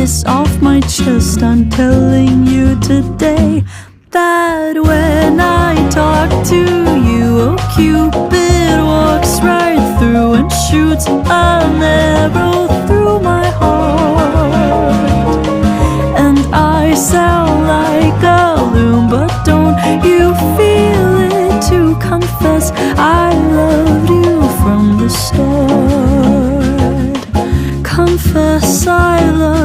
this off my chest. I'm telling you today that when I talk to you, oh, Cupid walks right through and shoots an arrow through my heart. And I sound like a loon, but don't you feel it to confess I loved you from the start? Confess I love